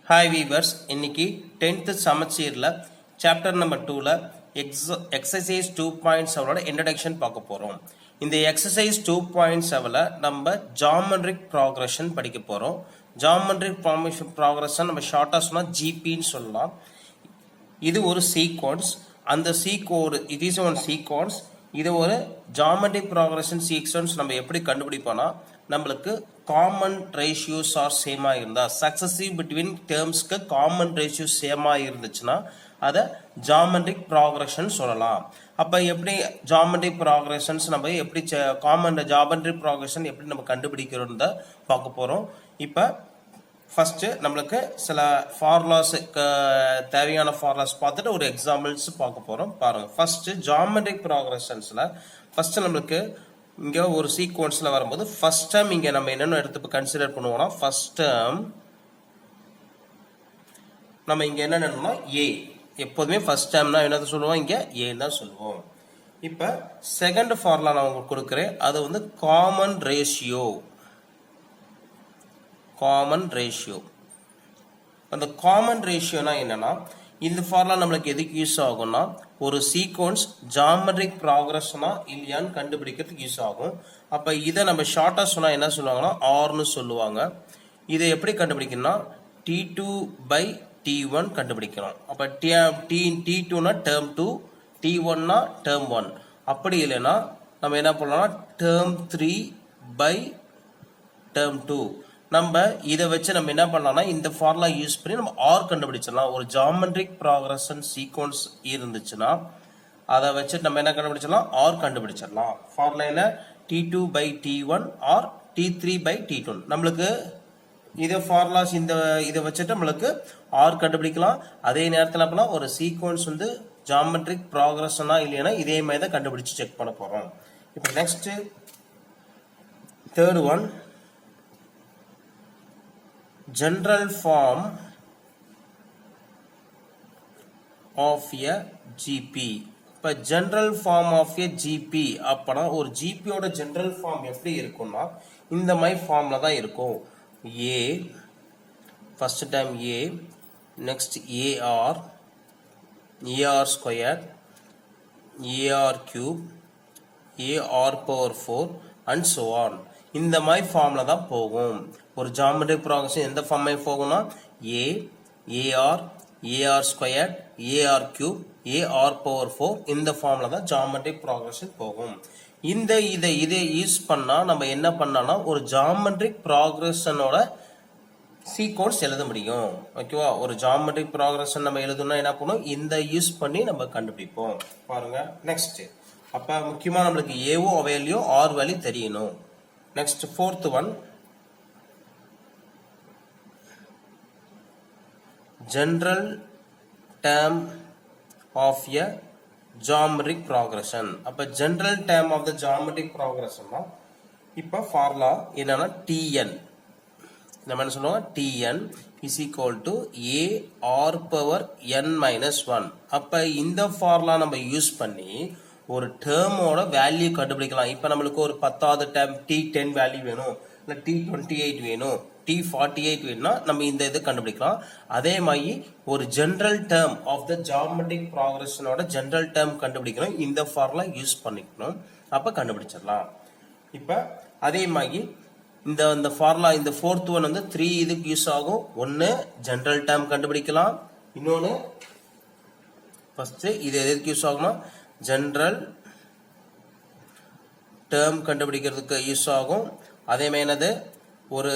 Hi viewers, இன்னைக்கு 10th சமச்சீரில் chapter number 2ல எக்ஸசைஸ் 2.7ஓட இன்ட்ரடக்ஷன் பார்க்க போகிறோம். இந்த எக்ஸசைஸ் 2.7ல நம்ம ஜாமெட்ரிக் ப்ராக்ரஷன் படிக்க போகிறோம். ஜாமெட்ரிக் ப்ராக்ரஷன் நம்ம ஷார்ட்டாக சொன்னால் ஜிபின்னு சொல்லலாம். இது ஒரு சீக்வன்ஸ். அந்த இட் இஸ் ஒன் சீக்வன்ஸ். இது ஒரு ஜாமெட்ரிக் ப்ராக்ரஷன் சீக்வன்ஸ் நம்ம எப்படி கண்டுபிடிப்போம்னா, நம்மளுக்கு காமன் ரேஷியோஸ் ஆர் சேமா இருந்தா, சக்சஸிவ் பிட்வீன் டேர்ம்ஸ்க்கு காமன் ரேஷியோஸ் சேமா இருந்துச்சுன்னா அதை ஜாமெட்ரிக் ப்ராக்ரஷன் சொல்லலாம். அப்போ எப்படி ஜாமெட்ரிக் ப்ராக்ரஷன்ஸ் நம்ம எப்படி ஜாமெட்ரிக் ப்ராக்ரஷன் எப்படி நம்ம கண்டுபிடிக்கிறோம் பார்க்க போகிறோம். இப்போ ஃபஸ்ட்டு நம்மளுக்கு சில ஃபார்முலாஸுக்கு தேவையான ஃபார்முலாஸ் பார்த்துட்டு ஒரு எக்ஸாம்பிள்ஸ் பார்க்க போகிறோம். பாருங்கள், ஃபஸ்ட்டு ஜாமெட்ரிக் ப்ராக்ரஷன்ஸில் ஃபஸ்ட்டு நம்மளுக்கு இங்கே ஒரு சீக்வன்ஸில் வரும்போது ஃபஸ்ட் டைம் இங்கே நம்ம என்னென்ன எடுத்து கன்சிடர் பண்ணுவோம்னா, ஃபஸ்ட் டைம் நம்ம இங்கே என்னென்னா ஏ. எப்போதுமே ஃபஸ்ட் டைம்னா என்னது சொல்லுவோம், இங்கே ஏன்னு தான் சொல்லுவோம். இப்போ செகண்ட் ஃபார்முலா நான் உங்களுக்கு கொடுக்குறேன். அது வந்து காமன் ரேஷியோ. அந்த காமன் ரேஷியோனா என்னன்னா, இந்த ஃபார்முலா நம்மளுக்கு எதுக்கு யூஸ் ஆகும்னா, ஒரு சீக்வன்ஸ் ஜாமெட்ரிக் ப்ராக்ரஷனா இல்லையான்னு கண்டுபிடிக்கிறதுக்கு யூஸ் ஆகும். அப்போ இதை நம்ம ஷார்ட்டாக சொன்னால் என்ன சொல்லுவாங்கன்னா, ஆர்னு சொல்லுவாங்க. இதை எப்படி கண்டுபிடிக்கணும்னா, T2/T1 கண்டுபிடிக்கணும். அப்போ T2னா டேர்ம் 2, T1னா டேர்ம் 1. அப்படி இல்லைன்னா நம்ம என்ன பண்ணலாம்னா டேர்ம் 3/டேர்ம் 2. நம்ம இதை வச்சு நம்ம என்ன பண்ணலாம்னா, இந்த ஃபார்முலா யூஸ் பண்ணி நம்ம ஆர் கண்டுபிடிச்சிடலாம். ஒரு ஜாமெட்ரிக் ப்ராக்ரஷன் சீக்வன்ஸ் இருந்துச்சுன்னா அதை வச்சு நம்ம என்ன கண்டுபிடிச்சிடலாம், ஆர் கண்டுபிடிச்சிடலாம். ஃபார்முலா என்ன, T2/T1 ஆர் T3/T2. நம்மளுக்கு இதை ஃபார்முலாஸ் இதை வச்சுட்டு நம்மளுக்கு ஆர் கண்டுபிடிக்கலாம். அதே நேரத்தில் அப்படின்னா ஒரு சீக்வன்ஸ் வந்து ஜாமெட்ரிக் ப்ராக்ரஷனா இல்லைன்னா இதே மாதிரி தான் கண்டுபிடிச்சு செக் பண்ண போகிறோம். இப்போ next third one, general form of a GP. இப்போ general form of a GP அப்பனா ஒரு GP ஓட general form எப்படி இருக்கும்னா இந்த மாதிரி ஃபார்ம்ல தான் இருக்கும். A first time A, next AR, AR squared, AR cube, AR power 4 and so on. இந்த மாதிரி ஃபார்ம்ல தான் போகும். ஒரு ஜாமெட்ரிக் ப்ராக்ரஷன் எந்த ஃபார்ம் போகும்னா, A, AR, AR square, AR cube, AR power 4 இந்த ஃபார்ம்ல தான் ஜாமெட்ரிக் ப்ராக்ரஷன் போகும். இதை யூஸ் பண்ணா நம்ம என்ன பண்ணனா ஒரு ஜாமெட்ரிக் ப்ராக்ரஷனோட சீக்வன்ஸ் எழுத முடியும். ஓகேவா? ஒரு ஜாமெட்ரிக் ப்ராக்ரஷன் நம்ம எழுதணும்னா என்ன பண்ணும், இந்த யூஸ் பண்ணி நம்ம கண்டுபிடிப்போம். பாருங்க நெக்ஸ்ட். அப்ப முக்கியமா நம்மளுக்கு ஏவோ வேல்யூ ஆர் வேல்யூ தெரியணும். Next fourth one, general term of a geometric progression. அப்ப general term of the geometric progression இப்ப ஃபார்முலா என்னன்னா Tn. நம்ம என்ன சொல்லுவோம், Tn is equal to A R power n minus 1. அப்ப இந்த ஃபார்முலா நம்ம யூஸ் பண்ணி ஒரு டேர்மோட வேல்யூ கண்டுபிடிக்கலாம். இப்ப நம்மளுக்கு ஒரு 10வது டேர்ம் T10 வேல்யூ வேணும், இல்ல T28 வேணும், T48 வேணும்னா நம்ம இந்த இது கண்டுபிடிக்கலாம். அதே மாதிரி ஒரு general term of the geometric ப்ராக்ரஷனோட ஜெனரல் டேர்ம் கண்டுபிடிக்கணும். இந்த ஃபார்முலா யூஸ் பண்ணிக்கணும். அப்ப கண்டுபிடிச்சிடலாம். இப்ப அதே மாதிரி இந்த ஃபார்முலா இந்த ஃபோர்த் ஒன் வந்து 3 இதுக்கு யூஸ் ஆகும். ஒன்னு ஜெனரல் டேர்ம் கண்டுபிடிக்கலாம், இன்னொன்னு ஃபர்ஸ்ட் இது எதுக்கு யூஸ் ஆகும்னா ஜெனரல் டேர்ம் கண்டுபிடிக்கிறதுக்கு யூஸ் ஆகும். அதே மாதிரி ஒரு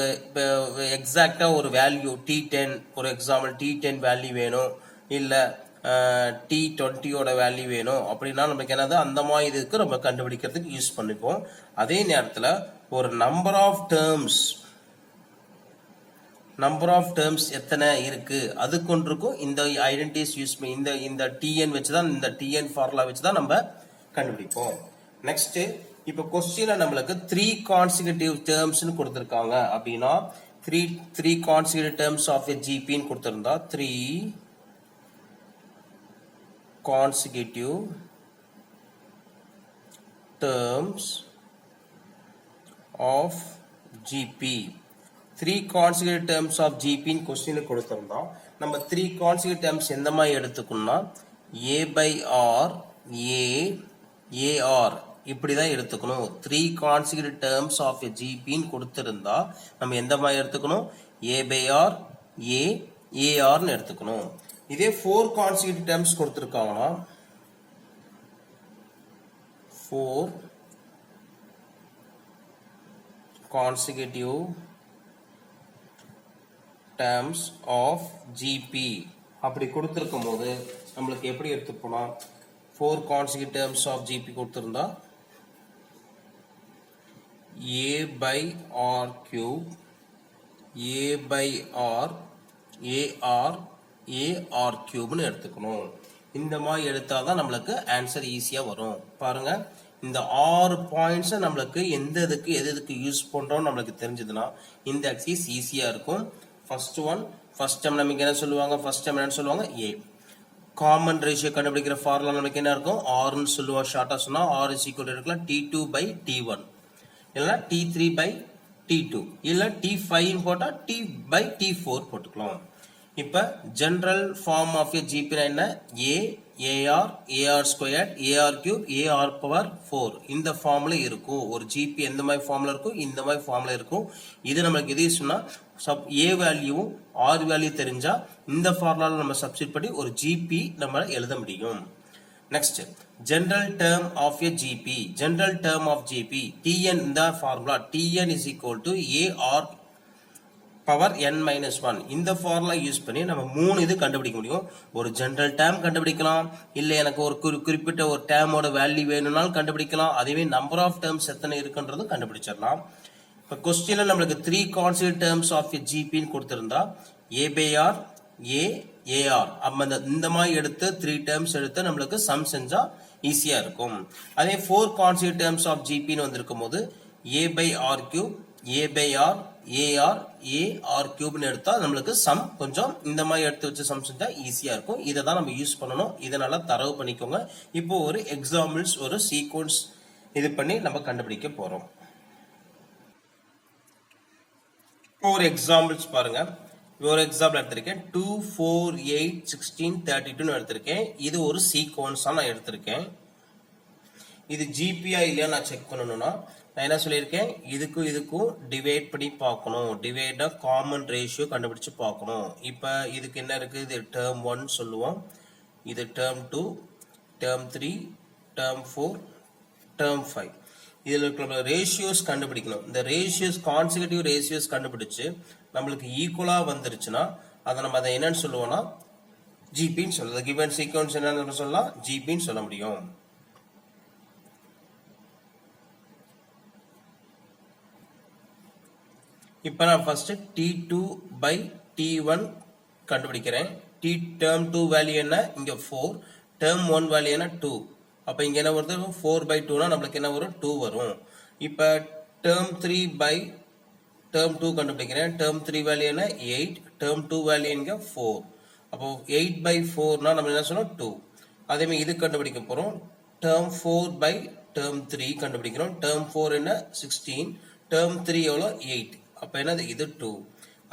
எக்ஸாக்டா ஒரு வேல்யூ T10, ஒரு எக்ஸாம்பிள் T10 வேல்யூ வேணும், இல்ல T20ஓட வேல்யூ வேணும் அப்படின்னா நமக்கு என்னது அந்த மாதிரி இதுக்கு நம்ம கண்டுபிடிக்கிறதுக்கு யூஸ் பண்ணிப்போம். அதே நேரத்தில் ஒரு நம்பர் ஆஃப் டேர்ம்ஸ் எத்தனை இருக்கு அது கொண்டிருக்கும். இந்த ஐடென்டிட்டிஸ் யூஸ் பண்ணி இந்த TN வச்சுதான், இந்த TN ஃபார்முலா வச்சுதான் நம்ம கண்டுபிடிப்போம். நெக்ஸ்ட், இப்ப கொஸ்டின்ல நம்மளுக்கு 3 கான்சிக்யூட்டிவ் டேர்ம்ஸ்னு கொடுத்திருக்காங்க. அப்படின்னா 3 consecutive terms of a GP ன்னு கொடுத்திருந்தா 3 consecutive terms of GP. 3 consecutive terms of GP in question கொடுத்திருந்தோம். நம்ம 3 consecutive terms எந்த மாதிரி எடுத்துக்கணும்னா A by R, A, AR இப்படி தான் எடுத்துக்கணும். 3 consecutive terms of a GP in கொடுத்திருந்தா நம்ம எந்த மாதிரி எடுத்துக்கணும் A by R, A, AR ன்னு எடுத்துக்கணும். இதே 4 consecutive terms கொடுத்திருக்காங்கன்னா 4 consecutive terms of GP அப்படி கொடுத்திருக்கும் போது நம்மளுக்கு எப்படி எடுத்துப்போனா 4 consecutive terms of GP கொடுத்திருந்தா A by R cube A by R AR AR cube ன்னு எடுத்துக்கணும். இந்த மாதிரி எடுத்தாதான் நம்மளுக்கு ஆன்சர் ஈஸியா வரும். பாருங்க இந்த 6 பாயிண்ட்ஸ் நம்மளுக்கு எந்த இதுக்கு எதுக்கு யூஸ் பண்றோம் நம்மளுக்கு தெரிஞ்சதுன்னா இந்த எக்ஸசைஸ் ஈஸியா இருக்கும். ஃபர்ஸ்ட் டைம் நமக்கு என்ன சொல்லுவாங்க என்ன சொல்லுவாங்க A காமன் ரேஷியோ கண்டுபிடிக்கிற ஃபார்முலா நமக்கு என்ன இருக்கும் R ன்னு சொல்லுவோம். ஷார்ட்டா சொன்னா R is equal to இருக்கலாம் T2 by T1 இல்லனா T3 by T2 இல்ல T5 ன்னு போட்டா T by T4 போட்டுக்கலாம். இப்ப general form of a GP என்ன A AR AR square AR cube AR power 4 இந்த ஃபார்ம்ல இருக்கும். ஒரு GP எந்த மாதிரி ஃபார்ம்ல இருக்கும் இந்த மாதிரி ஃபார்ம்ல இருக்கும். இது நமக்கு எது சொன்னா A வேல்யூவும் R வேல்யூ தெரிஞ்சா இந்த ஃபார்முலால நம்ம சப்ஸ்டிட் பண்ணி ஒரு GP நம்ம எழுத முடியும். Next general term of a GP general term of GP Tn இந்த formula Tn is equal to AR power n minus 1 இந்த ஃபார்முலா யூஸ் பண்ணி நம்ம 3 இது கண்டுபிடிக்க முடியும். ஒரு ஜெனரல் டேர்ம் கண்டுபிடிக்கலாம், இல்ல எனக்கு ஒரு குறிப்பிட்ட ஒரு டேர்மோட வேல்யூ வேணும்னாலும் கண்டுபிடிக்கலாம். அதுவே நம்பர் ஆஃப் டேர்ம்ஸ் எத்தனை இருக்குன்றது கண்டுபிடிச்சிடலாம். இப்ப क्वेश्चनல நமக்கு 3 constant terms of a GP ன்னு கொடுத்திருந்தா A by R A AR அப்ப இந்த மாதிரி எடுத்து 3 டேர்ம்ஸ் எடுத்து நம்மளுக்கு சம் செஞ்சா ஈஸியா இருக்கும். அதே 4 கான்ஸ்டன்ட் டேர்ம்ஸ் ஆஃப் GP ன்னு வந்திருக்கும்போது A by R cube A by R AR AR cube ன்னு எடுத்தா நம்மளுக்கு சம் கொஞ்சம் இந்த மாதிரி எடுத்து வச்சு சம் செஞ்சா ஈஸியா இருக்கும். இத தான் நம்ம யூஸ் பண்ணனும். இதனால தரவு பண்ணிக்கோங்க. இப்போ ஒரு எக்ஸாம்பிள்ஸ் ஒரு சீக்வென்ஸ் இது பண்ணி நம்ம கண்டுபிடிக்க போறோம். ஒரு எக்ஸாம்பிள்ஸ் பாருங்க. ஒரு எக்ஸாம்பிள் எடுத்திருக்கேன் 2 4 8 16 32 ன்னு எடுத்திருக்கேன். இது ஒரு சீக்வென்ஸா நான் எடுத்திருக்கேன். இது GPயா இல்லையா நான் செக் பண்ணனும்னா நான் என்ன சொல்லியிருக்கேன் இதுக்கும் டிவைட் பண்ணி பார்க்கணும். டிவைடா காமன் ரேஷியோ கண்டுபிடிச்சு பார்க்கணும். இப்போ இதுக்கு என்ன இருக்கு இது டேர்ம் 1 சொல்லுவோம், இது டேர்ம் 2 டேர்ம் 3 டேர்ம் 4 டேர்ம் 5 இதுல இருக்கிற ரேஷியோஸ் கண்டுபிடிக்கணும். இந்த ரேஷியோஸ் கான்செகட்டிவ் ரேஷியோஸ் கண்டுபிடிச்சு நம்மளுக்கு ஈக்குவலா வந்துருச்சுன்னா அதை என்னன்னு சொல்லுவோம்னா ஜிபின்னு சொல்லலாம். கிவன் சீக்வென்ஸ் என்னன்னு சொல்லலாம் ஜிபின்னு சொல்ல முடியும். இப்போ நான் ஃபர்ஸ்ட் T2 by T1 கண்டுபிடிக்கிறேன். டேர்ம் 2 வேல்யூ என்ன இங்க 4 டேர்ம் 1 வேல்யூ என்ன 2 அப்ப இங்க என்ன வருது 4 by 2 னா நமக்கு என்ன வரும் 2 வரும். இப்போ டேர்ம் 3 by டேர்ம் 2 கண்டுபிடிக்கிறேன். டேர்ம் 3 வேல்யூ என்ன 8 டேர்ம் 2 வேல்யூ இங்க 4 அப்போ 8 by 4 னா நம்ம என்ன சொல்லணும் 2. அதே மாதிரி இது கண்டுபிடிக்க போறோம். டேர்ம் 4 by டேர்ம் 3 கண்டுபிடிக்கிறோம். டேர்ம் 4 என்ன 16 டேர்ம் 3 எவ்வளோ 8 அப்ப என்னது இது 2.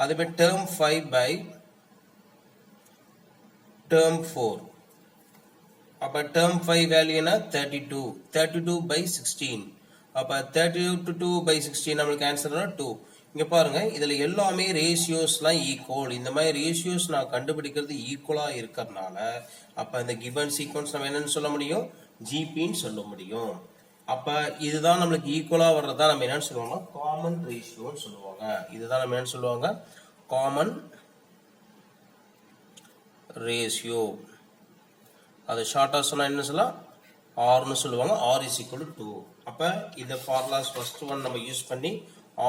அதே மாதிரி டேர்ம் 5 by டேர்ம் 4 அப்ப டேர்ம் 5 வேல்யூ என்ன 32 by 16 அப்ப 32 by 16 நமக்கு ஆன்சர் 2. இங்க பாருங்க இதுல எல்லாமே ரேஷியோஸ்லாம் ஈக்குவல். இந்த மாதிரி ரேஷியோஸ் நான் கண்டுபிடிக்கிறது ஈக்குவலா இருக்கறனால அப்ப இந்த கிவன் சீக்வென்ஸ் நம்ம என்னன்னு சொல்ல முடியும் ஜிபின்னு சொல்ல முடியும். அப்ப இதுதான் நம்மளுக்கு ஈக்குவலா வர்றதா நம்ம என்னன்னு சொல்லுவோம்னா காமன் ரேஷியோன்னு சொல்லுவாங்க. இதுதான் நம்ம என்ன சொல்லுவாங்க காமன் ரேஷியோ. அது ஷார்ட்டா சொன்னா என்ன சொல்லலாம் R ன்னு சொல்லுவாங்க. R is equal to 2. அப்ப இந்த ஃபார்முலாஸ் ஃபர்ஸ்ட் ஒன் நம்ம யூஸ் பண்ணி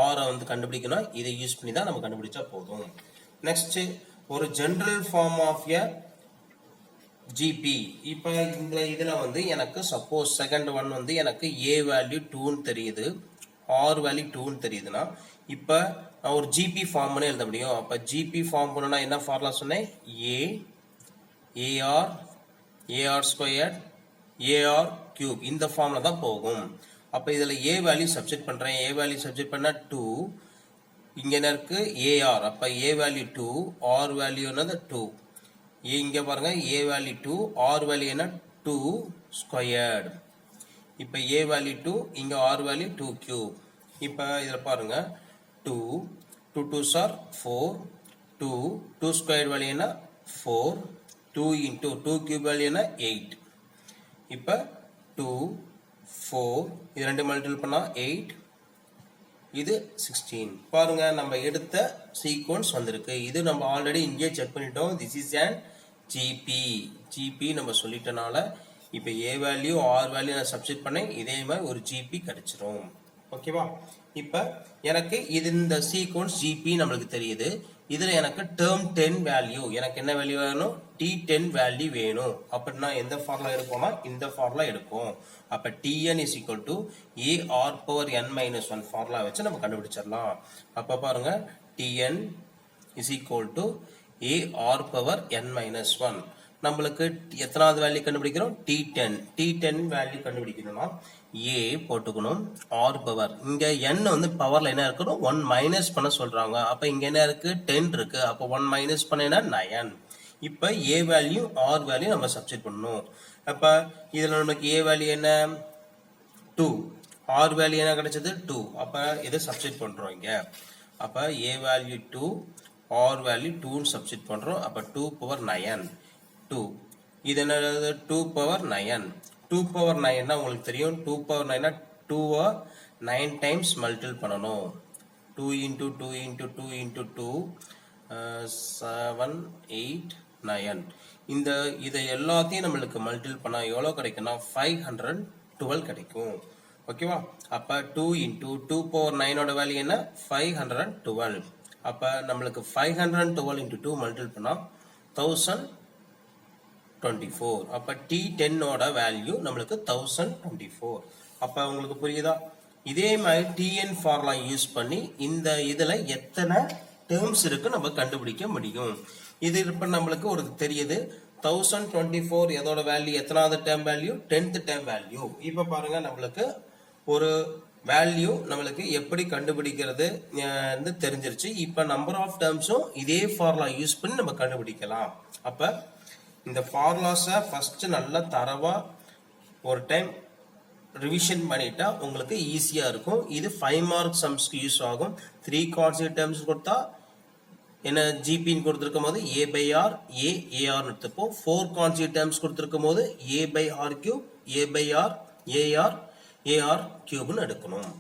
R வந்து கண்டுபிடிக்கணும். இதை யூஸ் பண்ணி தான் நம்ம கண்டுபிடிச்சா போதும். நெக்ஸ்ட் ஒரு general form of a GP. இப்ப இந்த இதுல வந்து எனக்கு சப்போஸ் செகண்ட் ஒன் வந்து எனக்கு A வேல்யூ 2 ன்னு தெரியுது, R வேல்யூ 2 ன்னு தெரியுதுன்னா இப்ப நான் ஒரு GP ஃபார்ம் பண்ணி எழுத முடியும். அப்ப GP ஃபார்ம் பண்ணனும்னா என்ன ஃபார்முலா சொன்னேன் A AR AR square AR cube இந்த ஃபார்ம்ல தான் போகும். அப்ப இதுல A வேல்யூ சப்ஸ்டிட் பண்றேன். A வேல்யூ சப்ஸ்டிட் பண்ணா 2 இங்க என்ன இருக்கு ஏஆர், அப்ப ஏ வேல்யூ 2, ஆர் வேல்யூ என்னது 2. இங்க பாருங்க ஏ வேல்யூ 2, ஆர் வேல்யூ என்ன 2 ஸ்கொயர்டு. இப்ப ஏ வேல்யூ 2, இங்க ஆர் வேல்யூ 2 கியூப். இப்ப இதுல பாருங்க 2 2 2s are 4, 2 2 ஸ்கொயர் வேல்யூ என்ன 4, 2 into 2 கியூப் வேல்யூ என்ன 8. இப்ப 2 4 இது ரெண்டு மல்டிபிள் பண்ணா 8, இது 16. பாருங்க நம்ம எடுத்த சீக்வன்ஸ் வந்திருக்கு. இது நம்ம ஆல்ரெடி இங்கே செக் பண்ணிட்டோம். திஸ் இஸ் an ஜிபி நம்ம சொல்லிட்டனால இப்ப ஏ வேல்யூ ஆர் வேல்யூ நான் சப்ஸ்டிட் பண்ணேன், இதே மாதிரி ஒரு ஜிபி கிடைச்சிரும். ஓகேவா? இப்ப எனக்கு இது இந்த சீக்வன்ஸ் ஜிபி நம்மளுக்கு தெரியுது. இதுல எனக்கு டேர்ம் 10 வேல்யூ, எனக்கு என்ன வேல்யூ வேணும் T10 வேல்யூ வேணும். அப்படின்னா எந்த ஃபார்முலா எடுப்போம்னா இந்த ஃபார்முலா எடுப்போம். அப்ப Tn is equal to AR power n minus 1 formula வச்சு நம்ம கண்டுபிடிச்சிடலாம். அப்ப பாருங்க Tn is equal to AR power n minus 1. நம்மளுக்கு எத்தனாவது வேல்யூ கண்டுபிடிக்கிறோம் T10 வேல்யூ கண்டுபிடிக்கணும்னா A போட்டுக்கணும், R பவர் இங்க n வந்து பவர்ல என்ன இருக்கணும் 1 மைனஸ் பண்ண சொல்றாங்க. அப்ப இங்க என்ன இருக்கு 10 இருக்கு. அப்ப 1 மைனஸ் பண்ணா 9. இப்ப A வேல்யூ R வேல்யூ நம்ம சப்ஸ்டிட் பண்ணணும். அப்ப இதுல நமக்கு A வேல்யூ என்ன 2, R வேல்யூ என்ன கிடைச்சது 2. அப்ப இதை சப்ஸ்டிட் பண்றோம் இங்க. அப்ப A value 2, R value 2 substitute பண்றோம். அப்ப 2 பவர் 9 2. இது என்னது 2 பவர் 9. 2 பவர் 9 உங்களுக்கு தெரியும். 2 பவர் 9 2 9 டைம்ஸ் மல்டிபிள் பண்ணணும். 2 into 2 into 2 into 2 7 8 9. இந்த இதை எல்லாத்தையும் நம்மளுக்கு மல்டிபிள் பண்ணா எவ்வளவு கிடைக்கும்னா 512 கிடைக்கும். ஓகேவா? அப்ப 2 into 2 பவர் 9 ஓட வேல்யூ என்ன 512. அப்ப நம்மளுக்கு 512 into 2 மல்டிபிள் பண்ணா 1024. அப்ப T10 ஓட வேல்யூ நம்மளுக்கு 1024. அப்ப உங்களுக்கு புரியுதா? இதே மாதிரி Tn ஃபார்முலா யூஸ் பண்ணி இந்த இதுல எத்தனை டேர்ம்ஸ் இருக்கு நம்ம கண்டுபிடிக்க முடியும். இது இப்ப நம்மளுக்கு ஒரு தெரியுது 1024 எதோட வேல்யூ எத்தனாவது term value 10th term value. இப்ப பாருங்க நம்மளுக்கு ஒரு வேல்யூ நம்மளுக்கு எப்படி கண்டுபிடிக்கிறது தெரிஞ்சிருச்சு. இப்ப நம்பர் ஆஃப் டேர்ம்ஸும் இதே ஃபார்முலா யூஸ் பண்ணி நம்ம கண்டுபிடிக்கலாம். அப்ப இந்த ஃபார்முலாஸை ஃபர்ஸ்ட் நல்லா தரவா ஒரு டைம் ரிவிஷன் பண்ணிட்டா உங்களுக்கு ஈஸியா இருக்கும். இது 5 மார்க் சம்ஸ்க்கு யூஸ் ஆகும். 3 கான்ஸ்டன்ட் டேர்ம்ஸ் கொடுத்தா என்ன ஜிபின்னு கொடுத்திருக்கும் போது a by r a ar எடுத்துப்போம். 4 கான்ஸ்டன்ட் டேர்ம்ஸ் கொடுத்திருக்கும் போது a by r cube a by r ar ar cube எடுக்கணும்.